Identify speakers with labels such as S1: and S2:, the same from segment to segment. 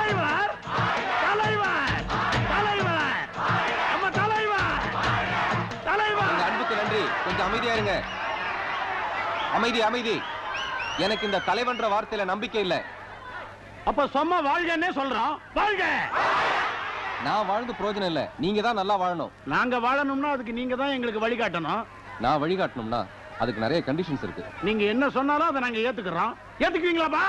S1: தலைவர் தலைவர் தலைவர் நம்ம தலைவர் தலைவர்.
S2: அன்புக்கு நன்றி. கொஞ்சம் அமைதியா இருங்க. அமைதி அமைதி. எனக்கு இந்த தலைவன்ற வார்த்தையில நம்பிக்கை இல்ல.
S1: அப்ப சும்மா வாழ்கன்னே சொல்றோம். வாழ்க.
S2: நான் வாழ்ந்து பிரயோஜனம் இல்ல. நீங்க தான் நல்லா வாழணும்.
S1: நாங்க வாழணும்னா அதுக்கு நீங்க தான் எங்களுக்கு வழிகாட்டணும்.
S2: நான் வழிகாட்டணும்னா அதுக்கு நிறைய கண்டிஷன்ஸ் இருக்கு.
S1: நீங்க என்ன சொன்னாலும் அதை நாங்க ஏத்துக்கிறோம். ஏத்துக்குவீங்களாப்பா?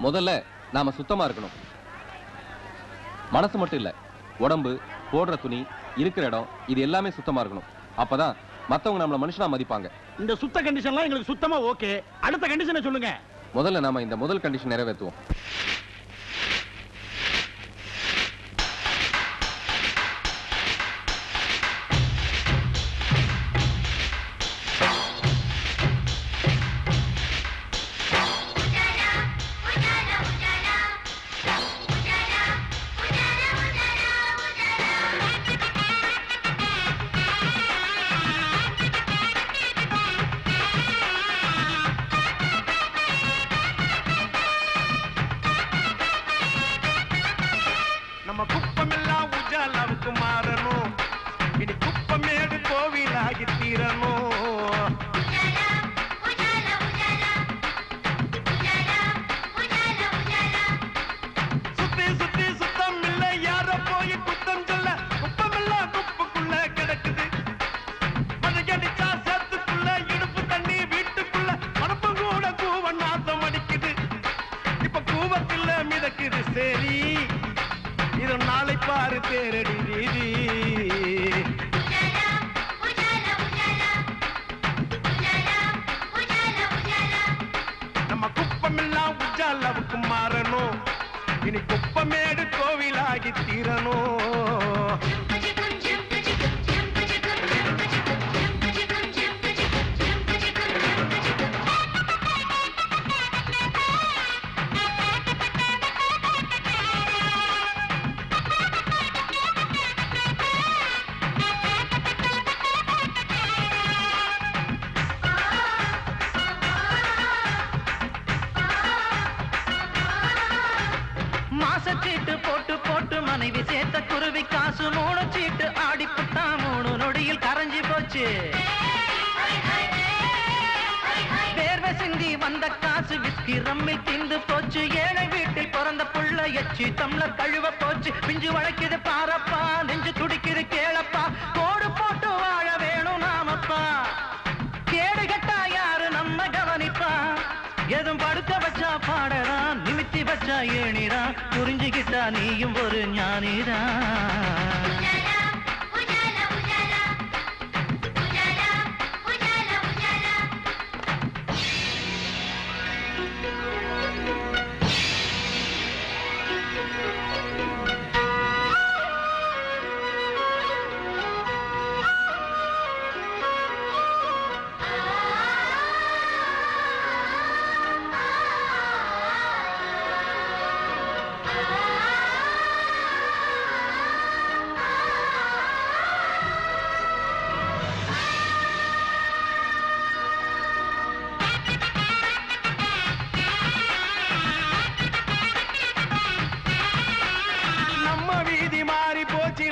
S2: முதல்ல நாம சுத்தமா இருக்கணும். மனசு மட்டும் இல்ல, உடம்பு, போடுற துணி, இருக்கிற இடம், இது எல்லாமே சுத்தமா இருக்கணும். அப்பதான் மத்தவங்க நம்மள மனுஷனா மதிப்பாங்க.
S1: இந்த சுத்த கண்டிஷன்லாம் எங்களுக்கு சுத்தமா ஓகே. அடுத்த கண்டிஷனை சொல்லுங்க.
S2: முதல்ல நாம இந்த முதல் கண்டிஷன் நிறைவேற்றுவோம்.
S1: நம்ம குப்பமெல்லாம் உஜாலாவுக்கு மாறணும். இனி குப்பமேடு கோவிலாகி தீரணும். சுத்தி சுத்தி சுத்தம் இல்ல, யார போய் குத்தம் சொல்ல. குப்பமெல்லாம் குப்புக்குள்ள கிடக்குது. மழையடிச்சா சேத்துக்குள்ள, இடுப்பு தண்ணி வீட்டுக்குள்ள, மனப்பம் கூட கூவ நாத்தம் அடிக்குது. இப்ப கூவத்தில்ல மிதக்குது சரி, இது நாளை பாரு தேரடி வீதி. நம்ம குப்பமெல்லாம் உஜாலாவுக்கு மாறணும். இனி குப்பமேடு கோவிலாகி தீரணும்.
S3: மாசச்சீட்டு போட்டு போட்டு மனைவி சேர்த்த குருவி காசு 3 சீட்டு ஆடிப்புட்டா 3 நொடியில் கரைஞ்சி போச்சு. வேர்வை சிந்தி வந்த காசு விஸ்கி ரம்மில் திந்து போச்சு. ஏழை வீட்டில் பிறந்த புள்ள எச்சி தம்ளர் கழுவ போச்சு. பிஞ்சு வளைக்குது பாரப்பா, நெஞ்சு துடிக்குது கேளப்பா. கோடு போட்டு வாழ வேணும் நாமப்பா. கேடு கட்டா யாரு நம்ம கவனிப்பா. எதும் படுக்க வச்சா பாடதான், நிமித்தி வச்சா ஏணிதான். புரிஞ்சுகிட்டா நீயும் ஒரு ஞானிதான்.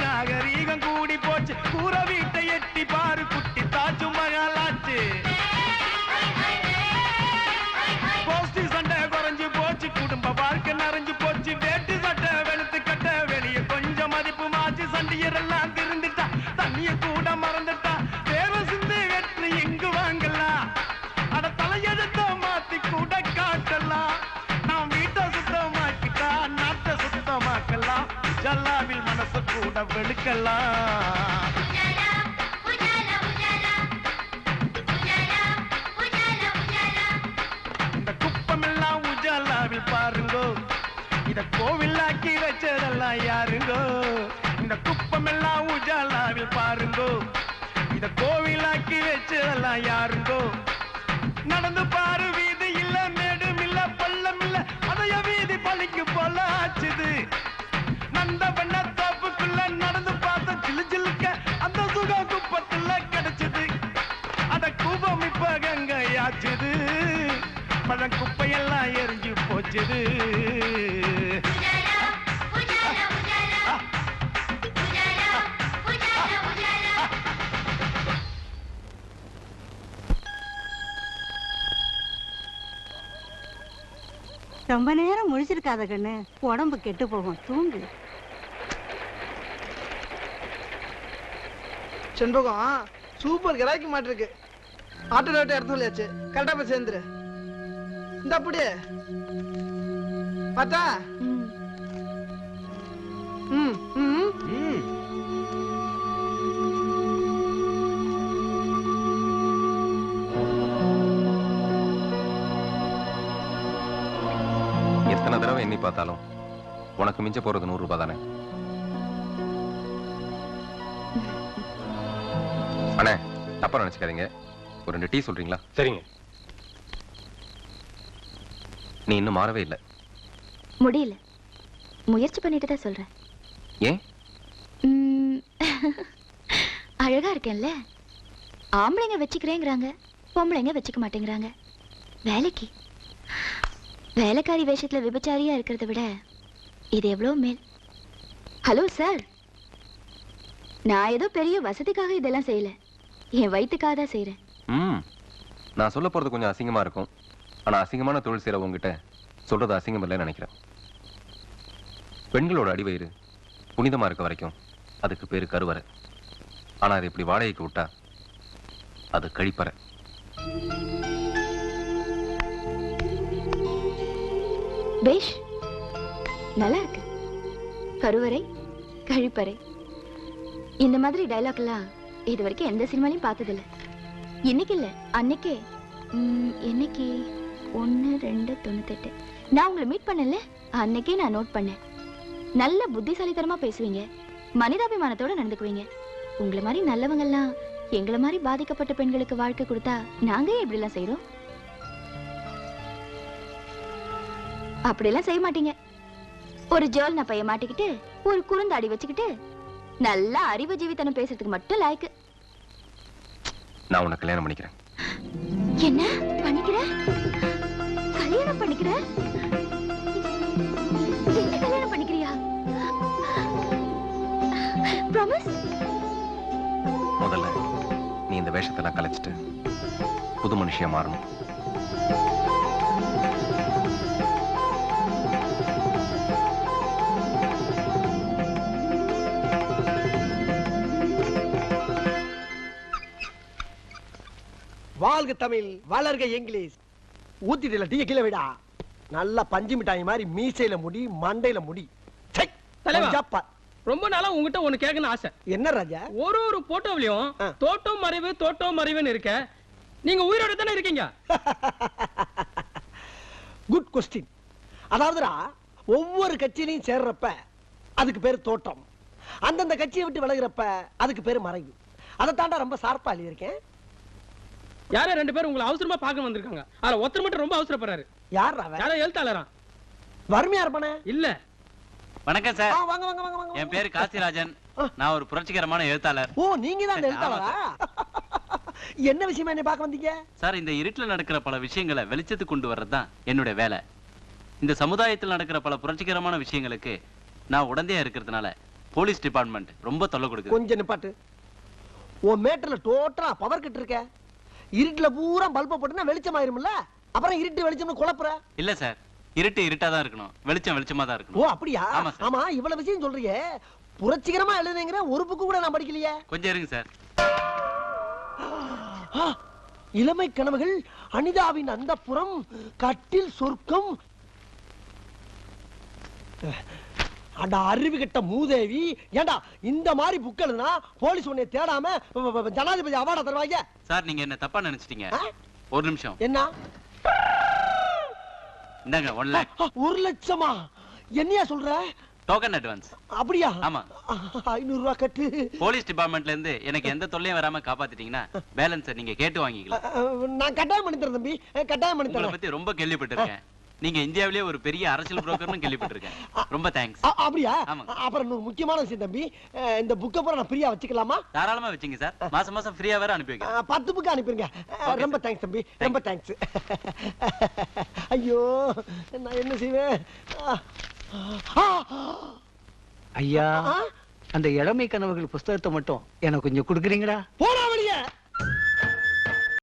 S1: நாகரீகம் கூடி போச்சு. கூற வீட்டை எட்டி பாரு குட்டி தாச்சு மகாலாச்சு. கோஷ்டி சண்டை குறைஞ்சு போச்சு, குடும்ப வாழ்க்கை நிறைஞ்சு போச்சு. வேட்டு சட்டை வெளுத்து கட்ட வெளியே கொஞ்சம் மதிப்பு மாச்சு. சண்டியரெல்லாம் திருந்துட்டா, தண்ணிய கூட மறந்துட்டா. தேவ சிந்து வெற்றி எங்கு வாங்கலாம், அட தலையெழுத்த மாத்தி கூட காட்டலாம். நாம் வீட்டை சுத்தமாக்கிட்டா நாட்டை சுத்தமாக்கலாம். ஜல்லாவில் மனசு கூட வெளுக்கலாம். இந்த குப்பமெல்லாம் உஜாலாவில் பாருங்கோ, இத கோவிலாக்கி வச்சதெல்லாம் யாருங்கோ. இந்த குப்பமெல்லாம் உஜாலாவில் பாருங்கோ, இத கோவிலாக்கி வச்சதெல்லாம் யாருங்கோ. நடந்து பாரு வீதி இல்ல, மேடும் இல்ல, பள்ளம் இல்ல, அதைய வீதி பழிக்கு போல ஆச்சுது. நந்த பண்ண தோப்புக்குள்ள நடந்து பார்த்த சிலு சிலுக்க அந்த சுக குப்பத்துல கிடைச்சது. அத கூபம் இப்ப கங்கையாச்சுது. பழ குப்பையெல்லாம் எரிஞ்சு போச்சுது.
S4: ரொம்ப நேரம் முழிச்சிருக்காத கண்ணு, உடம்பு கெட்டு போகும், தூங்கு.
S5: செண்பகம் சூப்பர் கிராக்கி மாட்டிருக்கு. ஆட்டோ ரேட்டை எடுத்து சொல்லியாச்சு, கரெக்டா போய் சேர்ந்துரு. இந்த அப்படியே பார்த்தா ம் ம்
S2: எத்தனை தடவை எண்ணி பார்த்தாலும் உனக்கு மிஞ்ச போறது 100 ரூபாய் தானே. அண்ணே தப்பா நினைச்சுக்காதீங்க, ஒரு 2 டீ சொல்றீங்களா?
S6: சரிங்க.
S2: நீ இன்னும் மாறவே இல்லை.
S7: முடியல, முயற்சி பண்ணிட்டு தான் சொல்றேன்.
S2: ஏன்?
S7: அழகா இருக்கேன்ல. ஆம்பளைங்க வச்சுக்கிறேங்கிறாங்க, பொம்பளைங்க வச்சுக்க மாட்டேங்கிறாங்க. வேலைக்கு வேலைக்காரி வேஷத்துல விபச்சாரியா இருக்கிறத விட இது எவ்வளவு மேல். ஹலோ சார், நான் ஏதோ பெரிய வசதிக்காக இதெல்லாம் செய்யல, என் வயிற்றுக்காக தான் செய்யறேன்.
S2: நான் சொல்ல போறது கொஞ்சம் அசிங்கமா இருக்கும், ஆனா அசிங்கமான தொழில் செய்யற உங்ககிட்ட சொல்றது அசிங்கம் இல்லைன்னு நினைக்கிறேன். பெண்களோட அடிவயிறு புனிதமா இருக்க வரைக்கும் அதுக்கு பேரு கருவறை. ஆனா அது இப்படி வாடகைக்கு விட்டா அது கழிப்பறை.
S7: பேஷ், நல்லா இருக்கு. கருவறை, கழிப்பறை, இந்த மாதிரி டைலாக் எல்லாம் இது வரைக்கும் எந்த சினிமாலையும் பார்த்ததில்ல. இன்னைக்கு இல்ல, அன்னைக்கே. என்னைக்கு? 1-2-98 நான் உங்களை மீட் பண்ணல, அன்னைக்கே நான் நோட் பண்ணேன். நல்ல புத்திசாலித்தனமா பேசுவீங்க, மனிதாபிமானத்தோட நடந்துக்குவீங்க. உங்களை மாதிரி நல்லவங்க எல்லாம் எங்களை மாதிரி பாதிக்கப்பட்ட பெண்களுக்கு வாழ்க்கை கொடுத்தா நாங்க எப்படி எல்லாம் செய்யறோம்? அப்படியெல்லாம் செய்ய மாட்டீங்க. ஒரு ஜோல் நான் பைய மாட்டிக்கிட்டு, ஒரு குறுந்தாடி வச்சுக்கிட்டு, நல்லா அறிவு ஜீவித்தனம் பேசுறதுக்கு மட்டும் லாய்க்கு.
S2: நான் உன்னை கல்யாணம் பண்ணிக்கிறேன்.
S7: என்ன பண்ணிக்கிற? கல்யாணம் பண்ணிக்கிற? என்ன கல்யாணம் பண்ணிக்கிறியா? ப்ராமிஸ்?
S2: முதல்ல நீ இந்த வேஷத்தெல்லாம் கலைச்சிட்டு புது மனுஷியா மாறணும்.
S5: வாழ்க தமிழ், வளர்க இங்கிலீஷ். ஊத்திட்டுல டீ கீழே விடா. நல்லா பஞ்சு மிட்டாய் மாதிரி மீசையில முடி, மண்டையில முடி.
S6: தலைவா, ரொம்ப நாளா உங்ககிட்ட ஒண்ணு கேட்கணும் ஆசை.
S5: என்ன ராஜா?
S6: ஒரு போட்டோவிலையும் தோட்டம் மறைவு தோட்டம் மறைவுன்னு இருக்க, நீங்க உயிரோட தானே இருக்கீங்க?
S5: Good question. அதாவதுடா, ஒவ்வொரு கட்சியிலையும் சேர்றப்ப அதுக்கு பேரு தோட்டம், அந்தந்த கட்சியை விட்டு விலகிறப்ப அதுக்கு பேரு மறைவு. அதை தாண்டா ரொம்ப சார்பா எழுதியிருக்கேன்.
S6: யாரோ 2 பேர் உங்களை அவசரமா பார்க்க வந்திருக்காங்க. அதுல ஒருத்தர் மட்டும் ரொம்ப அவசரப்படுறாரு.
S5: யார்?
S6: யாரோ எழுத்தாளரா?
S5: வறுமையா இருப்பானே?
S6: இல்ல.
S8: வணக்கம் சார்.
S5: வாங்க வாங்க வாங்க வாங்க.
S8: என் பேரு காசிராஜன். நான் ஒரு புரட்சிகரமான எழுத்தாளர்.
S5: ஓ, நீங்க தான் எழுத்தாளரா? என்ன விஷயமா என்ன பார்க்க வந்தீங்க?
S8: சார், இந்த இருட்டுல நடக்கிற பல விஷயங்களை வெளிச்சத்துக்கு கொண்டு வர்றதுதான் என்னுடைய வேலை. இந்த சமுதாயத்தில் நடக்கிற பல புரட்சிகரமான விஷயங்களுக்கு நான் உடந்தையா இருக்கிறதுனால போலீஸ் டிபார்ட்மெண்ட் ரொம்ப தொல்லை கொடுக்குது.
S5: கொஞ்சம் நிப்பாட்டு. உன் மேட்டர்ல டோட்டலா பவர் கட் இருக்க. இருட்டுல பூரா பல்ப போட்டுனா வெளிச்சம் ஆயிரும்ல, அப்புறம் இருட்டு வெளிச்சம்னு குழப்புற.
S8: இல்ல சார், இருட்டு இருட்டா தான் இருக்கணும், வெளிச்சம் வெளிச்சமா தான் இருக்கணும்.
S5: ஓ அப்படியா?
S8: ஆமா சார்.
S5: ஆமா, இவ்வளவு விஷயம் சொல்றீங்க, புரட்சிகரமா எழுதுங்கிற ஒரு புக்கு கூட நான் படிக்கலையே.
S8: கொஞ்சம் இருங்க சார்.
S5: இளமை கனவுகள், அனிதாவின் அந்தப்புறம், கட்டில் சொர்க்கம். அடா அறிவு கெட்ட மூதேவி, ஏண்டா இந்த மாதிரி புக் எழுதுனா போலீஸ் உன்னை தேடாம ஜனாதிபதி அவார்டா தருவாங்க?
S8: சார், நீங்க என்ன தப்பா நினைச்சிட்டீங்க. ஒரு நிமிஷம்.
S5: என்ன?
S8: இந்தாங்க 1 lakh.
S5: 1 லட்சமா? என்னையா சொல்ற?
S8: Token advance.
S5: அப்படியா?
S8: ஆமா.
S5: 500 ரூபாய் கட்டு.
S8: போலீஸ் டிபார்ட்மெண்ட்ல இருந்து எனக்கு எந்த தொல்லையும் வராம காப்பாத்திட்டீங்கன்னா பேலன்ஸ் நீங்க கேட்டு வாங்கிக்கலாம்.
S5: நான் கட்டாயம் பண்ணி தரேன் தம்பி, கட்டாயம் பண்ணி
S8: உங்களை
S5: தரேன்.
S8: பத்தி ரொம்ப கேள்விப்பட்டிருக்கேன். நீங்க இந்தியாவிலேயே ஒரு பெரிய அரசியல் புரோக்கர்னு கேள்விப்பட்டிருக்கேன். ரொம்ப தேங்க்ஸ்.
S5: அப்படியா?
S8: ஆமாங்க.
S5: அப்புறம் இன்னொரு முக்கியமான விஷயம் தம்பி, இந்த புக்கை பூரா நான் ஃப்ரீயா வச்சுக்கலாமா?
S8: தாராளமா வச்சுங்க சார். மாசம் மாசம் ஃப்ரீயா வேற அனுப்பி வைக்கிறேன்.
S5: 10 புக்கு அனுப்பிருங்க. ரொம்ப தேங்க்ஸ் தம்பி, ரொம்ப தேங்க்ஸ். ஐயோ, நான் என்ன செய்வேன்?
S9: ஐயா, அந்த இளமை கனவுகள் புஸ்தகத்தை மட்டும் எனக்கு கொஞ்சம் கொடுக்குறீங்களா?
S5: போடா வெளியே.